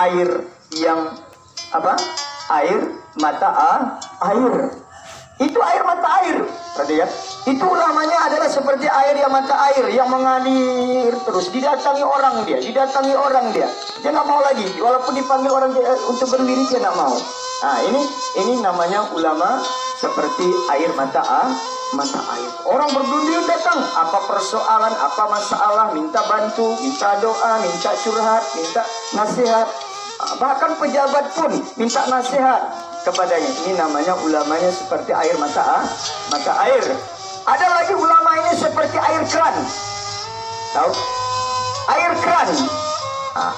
air yang apa? Air mata air. Itu air mata air. Perhatikan. Itu ulamanya adalah seperti air yang mata air yang mengalir terus. Didatangi orang dia. Dia nggak mau lagi. Walaupun dipanggil orang dia, untuk berwirid dia nggak mau. Nah, ini namanya ulama seperti air mata air. Orang berdundul datang, apa persoalan, apa masalah, minta bantu, minta doa, minta curhat, minta nasihat. Bahkan pejabat pun minta nasihat kepadanya. Ini namanya ulamanya seperti air mata air. Ada lagi ulama ini seperti air keran. Tahu? Air keran.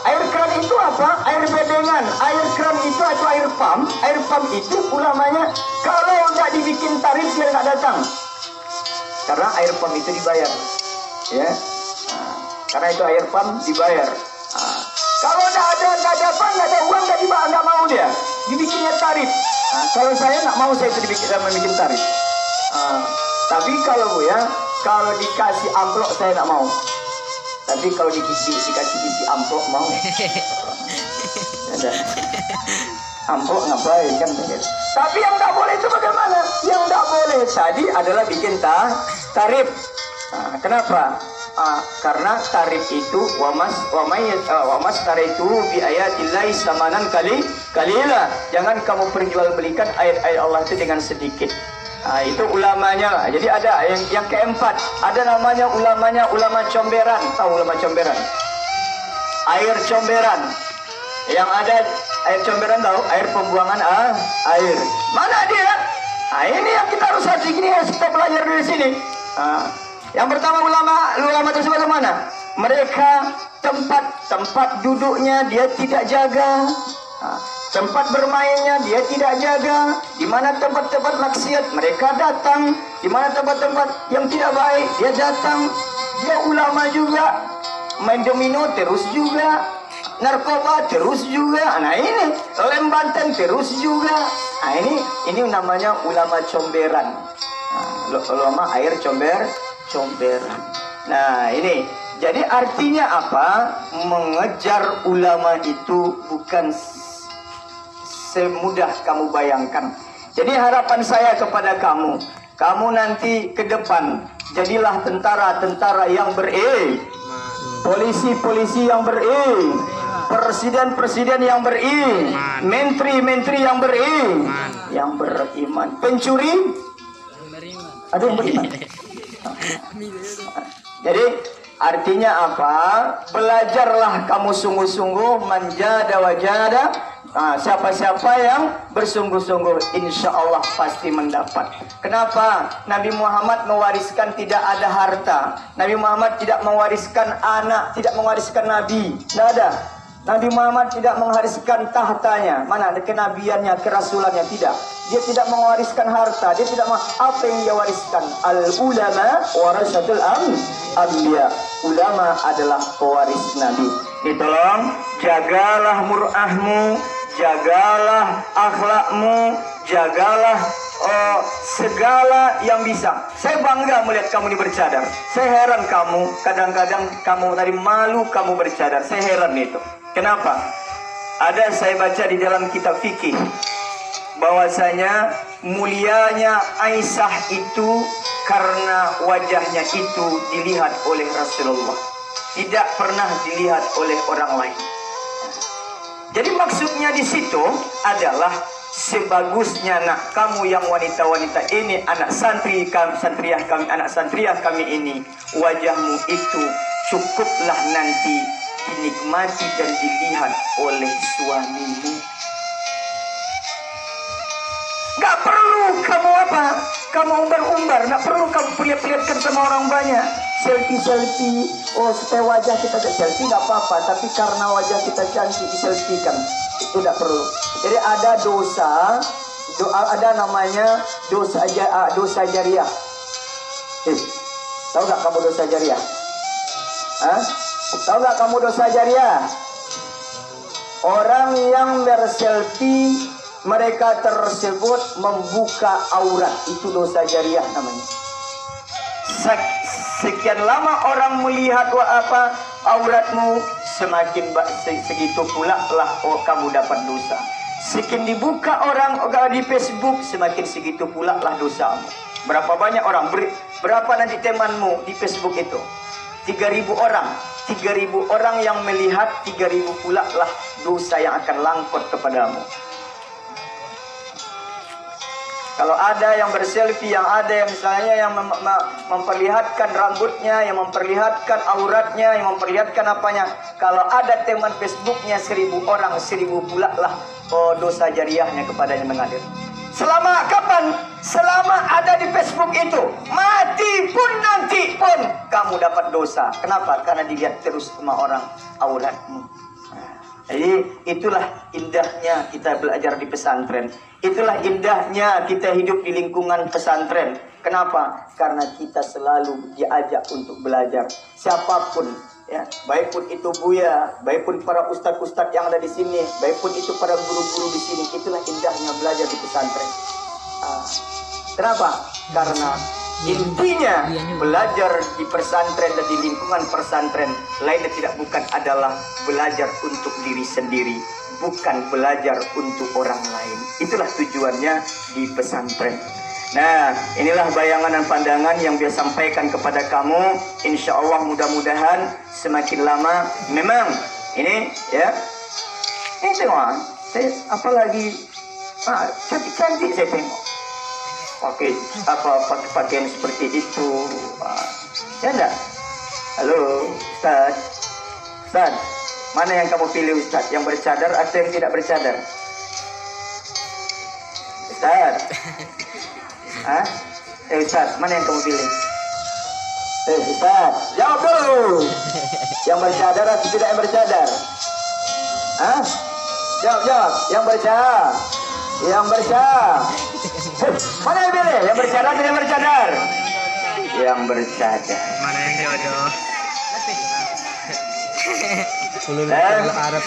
Air keran itu apa? Air bedengan. Air keran itu atau air pump. Air pump itu ulamanya kalau nggak dibikin tarif dia nggak datang. Karena air pump itu dibayar, ya. Karena itu air pump dibayar. Kalau nggak ada uang nggak mau dia. Dibikinnya tarif. Kalau saya nggak mau, saya itu dibikin tarif. Tapi kalau kalau dikasih amplop saya nggak mau. Tapi kalau dikasih isi amplop mau. Ada. Amplop ngapain kan? Tapi yang nggak boleh itu bagaimana? Yang nggak boleh tadi adalah bikin tarif. Kenapa? Karena tarif itu wamas taritu bi ayatillahi samanan kalila. Jangan kamu perjualbelikan ayat-ayat Allah itu dengan sedikit. Itu ulamanya. Jadi ada yang keempat, ada namanya ulama comberan. Tahu ulama comberan? Air comberan. Yang ada air comberan, tahu? Air pembuangan air. Mana dia? Ini yang kita harus hati, ini harus kita belajar dari sini. Yang pertama ulama tersebut mana? Mereka tempat duduknya dia tidak jaga. Tempat bermainnya dia tidak jaga. Di mana tempat-tempat maksiat mereka datang. Di mana tempat-tempat yang tidak baik dia datang. Dia ulama juga. Main domino terus juga. Narkoba terus juga. Nah ini lem Banten terus juga. Nah ini namanya ulama comberan. Ulama air comberan. Nah ini jadi artinya apa? Mengejar ulama itu bukan semudah kamu bayangkan. Jadi harapan saya kepada kamu nanti ke depan jadilah tentara-tentara yang polisi-polisi yang presiden-presiden yang menteri-menteri yang beriman. Pencuri ada yang beriman. Jadi artinya apa? Belajarlah kamu sungguh-sungguh, manjada wajada. Siapa-siapa yang bersungguh-sungguh insya Allah pasti mendapat. Kenapa? Nabi Muhammad mewariskan tidak ada harta. Nabi Muhammad tidak mewariskan anak, tidak mewariskan nabi. Tidak ada. Nabi Muhammad tidak mewariskan tahtanya, mana kenabiannya, kerasulannya, tidak. Dia tidak mewariskan harta, dia tidak apa yang dia wariskan. Al ulama warasatul anbiya. Ulama adalah pewaris Nabi. Tolong jagalah mur'ahmu, jagalah akhlakmu, jagalah segala yang bisa. Saya bangga melihat kamu ini bercadar. Saya heran kamu, kadang-kadang kamu tadi malu kamu bercadar. Saya heran itu. Kenapa? Ada saya baca di dalam kitab fikih bahwasanya mulianya Aisyah itu karena wajahnya itu dilihat oleh Rasulullah, tidak pernah dilihat oleh orang lain. Jadi maksudnya di situ adalah sebagusnya nak kamu yang wanita-wanita ini, anak santriah kami ini, wajahmu itu cukuplah nanti dinikmati dan dilihat oleh suamimu. Gak perlu kamu kamu umbar-umbar, gak perlu kamu perlihat-perlihatkan sama orang banyak. Selfie, supaya wajah kita selfie gak apa-apa, tapi karena wajah kita cantik diselfiekan, itu gak perlu. Jadi ada ada namanya dosa jariah. Tahu gak kamu dosa jariah? Tahu gak kamu dosa jariah? Orang yang berselfie, mereka tersebut membuka aurat, itu dosa jariah namanya. Sekian lama orang melihat auratmu, segitu pula lah kamu dapat dosa. Semakin dibuka orang di Facebook, semakin segitu pula lah dosamu. Berapa banyak orang, berapa nanti temanmu di Facebook itu? 3.000 orang. 3.000 orang yang melihat, 3.000 pula lah dosa yang akan langkot kepadamu. Kalau ada yang berselfie, yang ada yang misalnya yang memperlihatkan rambutnya, yang memperlihatkan auratnya, yang memperlihatkan apanya. Kalau ada teman Facebooknya 1.000 orang, 1.000 pula lah dosa jariahnya kepadanya mengalir. Selama kapan? Selama ada di Facebook itu, mati pun nanti pun kamu dapat dosa. Kenapa? Karena dilihat terus sama orang auratmu. Jadi itulah indahnya kita belajar di pesantren. Itulah indahnya kita hidup di lingkungan pesantren. Kenapa? Karena kita selalu diajak untuk belajar. Siapapun, ya, baik pun itu Buya, baik pun para ustadz-ustadz yang ada di sini, baik pun itu para guru-guru di sini. Itulah indahnya belajar di pesantren. Kenapa? Karena intinya belajar di pesantren dan di lingkungan pesantren lainnya bukan adalah belajar untuk diri sendiri, bukan belajar untuk orang lain. Itulah tujuannya di pesantren. Nah, inilah bayangan dan pandangan yang dia sampaikan kepada kamu. Insya Allah mudah-mudahan semakin lama memang ini ya. Ini tengok, saya apalagi cantik-cantik saya tengok. Pakai pakaian seperti itu, ya enggak? Halo, Ustaz, mana yang kamu pilih Ustaz? Yang bercadar atau yang tidak bercadar? Ustaz, Ustaz, mana yang kamu pilih? Ustaz, jawab dulu. Yang bercadar atau tidak yang bercadar? Jawab. Yang bercadar. Mana yang pilih? Yang bercadar atau yang bercadar? Yang bercadar. Mana yang jodoh? Arab